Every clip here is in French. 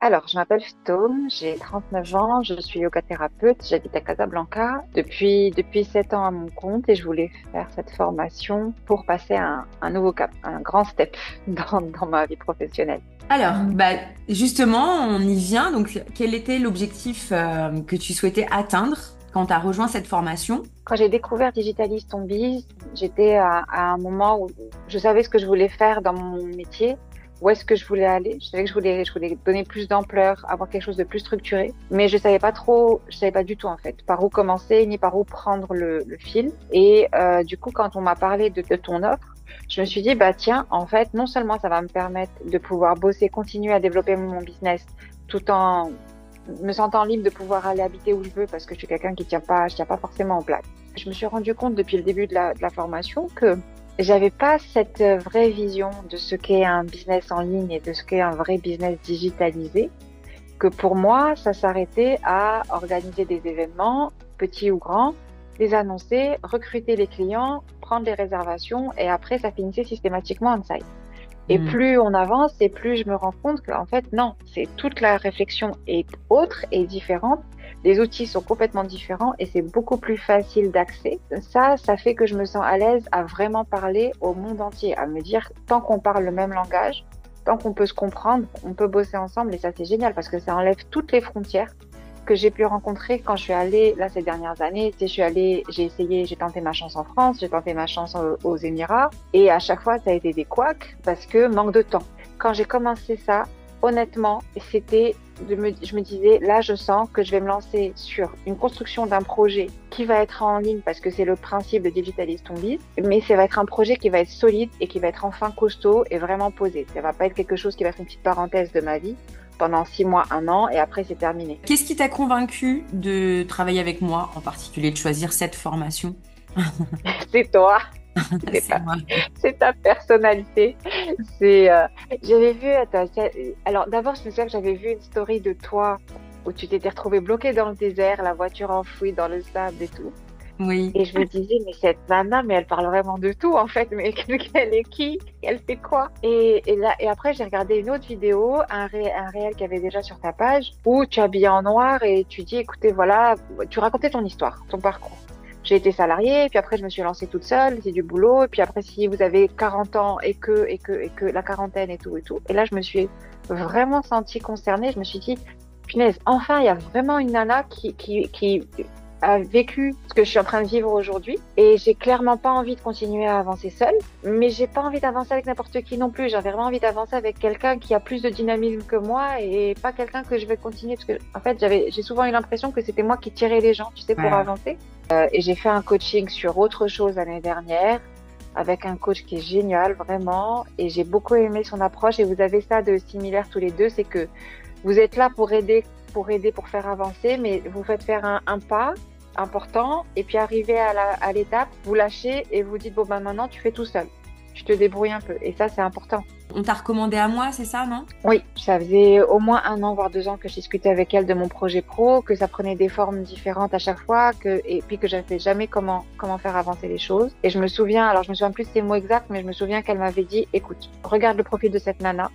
Alors, je m'appelle Stone, j'ai 39 ans, je suis yoga thérapeute, j'habite à Casablanca depuis 7 ans à mon compte et je voulais faire cette formation pour passer un nouveau cap, un grand step dans ma vie professionnelle. Alors, justement, on y vient. Donc, quel était l'objectif que tu souhaitais atteindre quand tu as rejoint cette formation? Quand j'ai découvert Digitalist on Biz, j'étais à un moment où je savais ce que je voulais faire dans mon métier, où est-ce que je voulais aller. Je savais que je voulais donner plus d'ampleur, avoir quelque chose de plus structuré, mais je savais pas du tout en fait par où commencer ni par où prendre le fil. Et du coup, quand on m'a parlé de ton offre, je me suis dit bah tiens, en fait, non seulement ça va me permettre de pouvoir bosser, continuer à développer mon business tout en me sentant libre de pouvoir aller habiter où je veux parce que je suis quelqu'un je tiens pas forcément en place. Je me suis rendu compte depuis le début de la formation que j'avais pas cette vraie vision de ce qu'est un business en ligne et de ce qu'est un vrai business digitalisé, que pour moi, ça s'arrêtait à organiser des événements, petits ou grands, les annoncer, recruter les clients, prendre les réservations et après, ça finissait systématiquement on-site. Et Hmm. plus on avance et plus je me rends compte qu'en fait, non, c'est toute la réflexion est autre et différente. Les outils sont complètement différents et c'est beaucoup plus facile d'accès. Ça fait que je me sens à l'aise à vraiment parler au monde entier, à me dire, tant qu'on parle le même langage, tant qu'on peut se comprendre, on peut bosser ensemble et ça c'est génial parce que ça enlève toutes les frontières que j'ai pu rencontrer quand je suis allée, là, ces dernières années. Tu sais, j'ai tenté ma chance en France, j'ai tenté ma chance aux Émirats. Et à chaque fois, ça a été des couacs parce que manque de temps. Quand j'ai commencé ça, honnêtement, je me disais, là, je sens que je vais me lancer sur une construction d'un projet qui va être en ligne parce que c'est le principe de Digitalist on Biz, mais ça va être un projet qui va être solide et qui va être enfin costaud et vraiment posé. Ça va pas être quelque chose qui va être une petite parenthèse de ma vie pendant 6 mois, un an, et après c'est terminé. Qu'est-ce qui t'a convaincu de travailler avec moi, en particulier de choisir cette formation? C'est toi, C'est moi. c'est ta personnalité. C'est, j'avais vu, attends, alors d'abord je me souviens que j'avais vu une story de toi où tu t'étais retrouvée bloquée dans le désert, la voiture enfouie dans le sable et tout. Oui. Et je me disais, mais cette nana, mais elle parle vraiment de tout en fait, mais elle est qui? Elle fait quoi? Et après j'ai regardé une autre vidéo, un réel qu'il y avait déjà sur ta page, où tu es habillée en noir et tu dis, écoutez, voilà, tu racontais ton histoire, ton parcours. J'ai été salariée, puis après je me suis lancée toute seule, c'est du boulot, et puis après si vous avez 40 ans et que la quarantaine et tout. Et là je me suis vraiment sentie concernée, je me suis dit, punaise, enfin il y a vraiment une nana qui a vécu ce que je suis en train de vivre aujourd'hui, et j'ai clairement pas envie de continuer à avancer seule, mais j'ai pas envie d'avancer avec n'importe qui non plus, j'avais vraiment envie d'avancer avec quelqu'un qui a plus de dynamisme que moi et pas quelqu'un que je vais continuer, parce que en fait j'ai souvent eu l'impression que c'était moi qui tirais les gens, tu sais, pour Ouais. avancer. Et j'ai fait un coaching sur autre chose l'année dernière avec un coach qui est génial, vraiment. Et j'ai beaucoup aimé son approche. Et vous avez ça de similaire tous les deux, c'est que vous êtes là pour faire avancer, mais vous faites faire un pas important. Et puis arrivé à l'étape, vous lâchez et vous dites, bon, ben maintenant, tu fais tout seul. Tu te débrouilles un peu. Et ça, c'est important. On t'a recommandé à moi, c'est ça, non? Oui, ça faisait au moins un an, voire 2 ans que je discutais avec elle de mon projet pro, que ça prenait des formes différentes à chaque fois, et puis que je ne savais jamais comment faire avancer les choses. Et je me souviens, alors je me souviens plus de ces mots exacts, mais je me souviens qu'elle m'avait dit, écoute, regarde le profil de cette nana.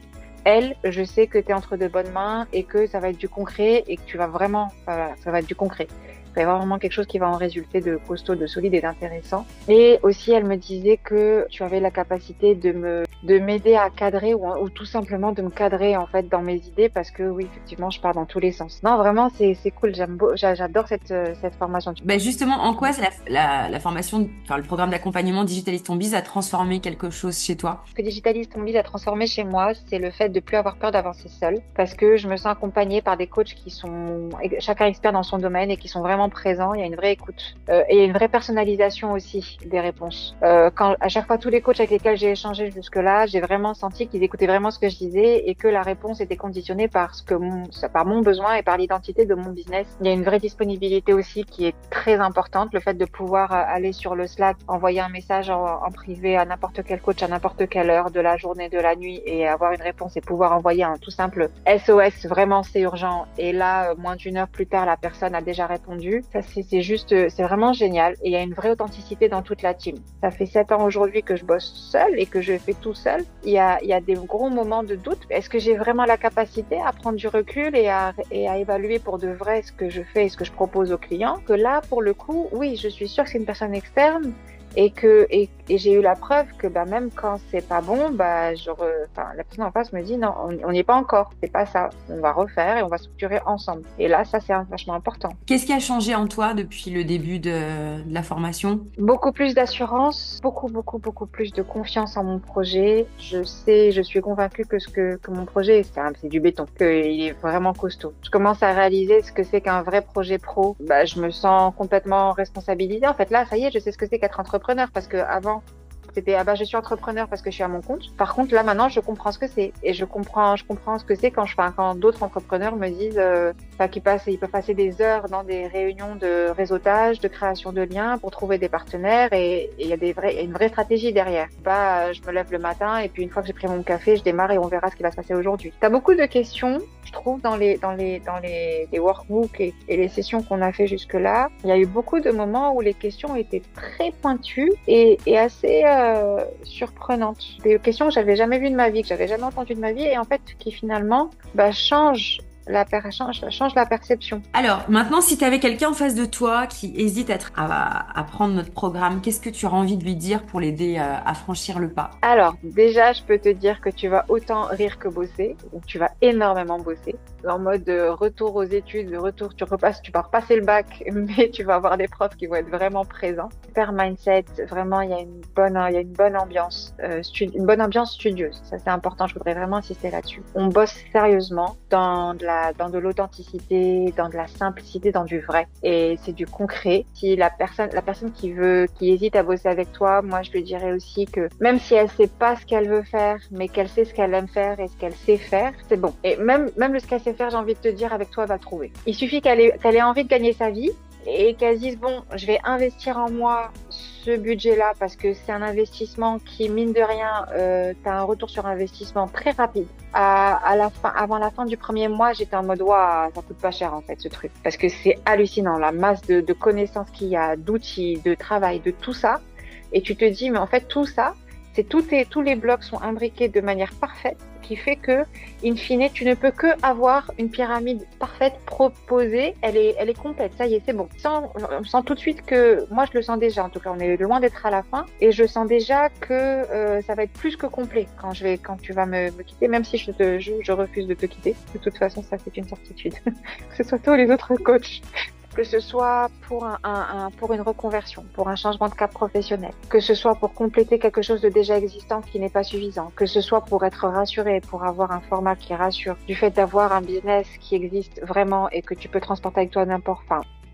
Elle, je sais que tu es entre de bonnes mains et que ça va être du concret et que tu vas vraiment, voilà, ça va être du concret. Ça va être vraiment quelque chose qui va en résulter de costaud, de solide et d'intéressant. Et aussi, elle me disait que tu avais la capacité de m'aider à cadrer ou tout simplement de me cadrer en fait dans mes idées parce que oui, effectivement, je pars dans tous les sens. Non, vraiment, c'est cool. J'adore cette formation. Ben justement, en quoi la formation, enfin le programme d'accompagnement Digitalist on Biz a transformé quelque chose chez toi? Ce que Digitalist on Biz a transformé chez moi, c'est le fait de plus avoir peur d'avancer seule parce que je me sens accompagnée par des coachs qui sont chacun expert dans son domaine et qui sont vraiment présents. Il y a une vraie écoute et une vraie personnalisation aussi des réponses. Quand à chaque fois tous les coachs avec lesquels j'ai échangé jusque-là, j'ai vraiment senti qu'ils écoutaient vraiment ce que je disais et que la réponse était conditionnée par par mon besoin et par l'identité de mon business. Il y a une vraie disponibilité aussi qui est très importante, le fait de pouvoir aller sur le Slack, envoyer un message en privé à n'importe quel coach à n'importe quelle heure de la journée, de la nuit et avoir une réponse et pouvoir envoyer un tout simple SOS, vraiment c'est urgent. Et là, moins d'1 heure plus tard, la personne a déjà répondu. recul. Ça, c'est juste, c'est vraiment génial. Et il y a une vraie authenticité dans toute la team. Ça fait 7 ans aujourd'hui que je bosse seule et que je fais tout seul. Il y a des gros moments de doute. Est-ce que j'ai vraiment la capacité à prendre du recul et à évaluer pour de vrai ce que je fais et ce que je propose aux clients? Que là, pour le coup, oui, je suis sûre que c'est une personne externe. Et j'ai eu la preuve que même quand c'est pas bon, la personne en face me dit non, on n'y est pas encore, c'est pas ça. On va refaire et on va structurer ensemble. Et là, ça c'est vachement important. Qu'est-ce qui a changé en toi depuis le début de la formation? Beaucoup plus d'assurance, beaucoup plus de confiance en mon projet. Je suis convaincue que mon projet, c'est du béton, qu'il est vraiment costaud. Je commence à réaliser ce que c'est qu'un vrai projet pro. Je me sens complètement responsabilisée. En fait, là, ça y est, je sais ce que c'est qu'être entrepreneur parce que avant, c'était je suis entrepreneur parce que je suis à mon compte. Par contre, là maintenant, je comprends ce que c'est et je comprends ce que c'est quand d'autres entrepreneurs me disent ils peuvent passer des heures dans des réunions de réseautage, de création de liens pour trouver des partenaires et il y a une vraie stratégie derrière. Je me lève le matin et puis une fois que j'ai pris mon café, je démarre et on verra ce qui va se passer aujourd'hui. T'as beaucoup de questions, je trouve, dans les workbooks et les sessions qu'on a fait jusque-là. Il y a eu beaucoup de moments où les questions étaient très pointues et assez surprenantes. Des questions que j'avais jamais vues de ma vie, que j'avais jamais entendues de ma vie et en fait qui finalement changent change la perception. Alors, maintenant, si tu avais quelqu'un en face de toi qui hésite à prendre notre programme, qu'est-ce que tu auras envie de lui dire pour l'aider à franchir le pas? Alors, déjà, je peux te dire que tu vas autant rire que bosser. Donc, tu vas énormément bosser. En mode retour aux études, tu vas repasser le bac, mais tu vas avoir des profs qui vont être vraiment présents. Super mindset, vraiment, il y a une bonne ambiance, une bonne ambiance studieuse. Ça, c'est important. Je voudrais vraiment insister là-dessus. On bosse sérieusement dans de l'authenticité, dans de la simplicité, dans du vrai. Et c'est du concret. Si la personne qui hésite à bosser avec toi, moi, je lui dirais aussi que même si elle sait pas ce qu'elle veut faire, mais qu'elle sait ce qu'elle aime faire et ce qu'elle sait faire, c'est bon. Et même ce qu'elle sait faire, j'ai envie de te dire, avec toi, elle va le trouver. Il suffit qu'elle ait envie de gagner sa vie et qu'elle se dise, bon, je vais investir en moi ce budget-là parce que c'est un investissement qui, mine de rien, t'as un retour sur investissement très rapide. Avant la fin du premier mois, j'étais en mode, waouh, ça coûte pas cher, en fait, ce truc. Parce que c'est hallucinant, la masse de connaissances qu'il y a, d'outils, de travail, de tout ça. Et tu te dis, mais en fait, tout ça, tous les blocs sont imbriqués de manière parfaite, qui fait que, in fine, tu ne peux que avoir une pyramide parfaite proposée. Elle est complète. Ça y est, c'est bon. On sent tout de suite que, moi, je le sens déjà. En tout cas, on est loin d'être à la fin. Et je sens déjà que ça va être plus que complet quand tu vas me quitter, même si je refuse de te quitter. De toute façon, ça, c'est une certitude. Que ce soit toi ou les autres coachs. Que ce soit pour pour une reconversion, pour un changement de cap professionnel, que ce soit pour compléter quelque chose de déjà existant qui n'est pas suffisant, que ce soit pour être rassuré, pour avoir un format qui rassure, du fait d'avoir un business qui existe vraiment et que tu peux transporter avec toi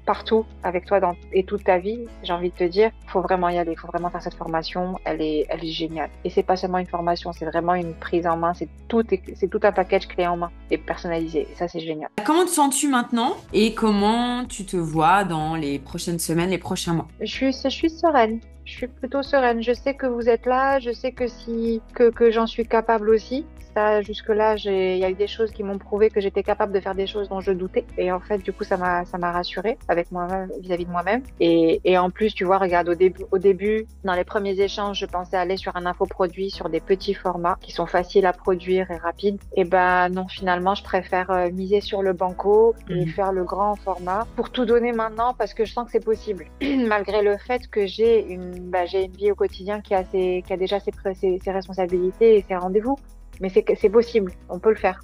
partout avec toi et toute ta vie, j'ai envie de te dire, faut vraiment y aller, faut vraiment faire cette formation, elle est géniale. Et c'est pas seulement une formation, c'est vraiment une prise en main, c'est tout un package clé en main et personnalisé. Et ça, c'est génial. Comment te sens-tu maintenant et comment tu te vois dans les prochaines semaines, les prochains mois? Je suis sereine. Je suis plutôt sereine. Je sais que vous êtes là. Je sais que j'en suis capable aussi. Ça, jusque-là, il y a eu des choses qui m'ont prouvé que j'étais capable de faire des choses dont je doutais. Et en fait, du coup, ça m'a rassurée avec moi-même, vis-à-vis de moi-même. Et en plus, tu vois, regarde, au début, dans les premiers échanges, je pensais aller sur un infoproduit, sur des petits formats qui sont faciles à produire et rapides. Et non, finalement, je préfère miser sur le banco et faire le grand format pour tout donner maintenant parce que je sens que c'est possible. Malgré le fait que j'ai une vie au quotidien qui a déjà ses responsabilités et ses rendez-vous. Mais c'est possible, on peut le faire.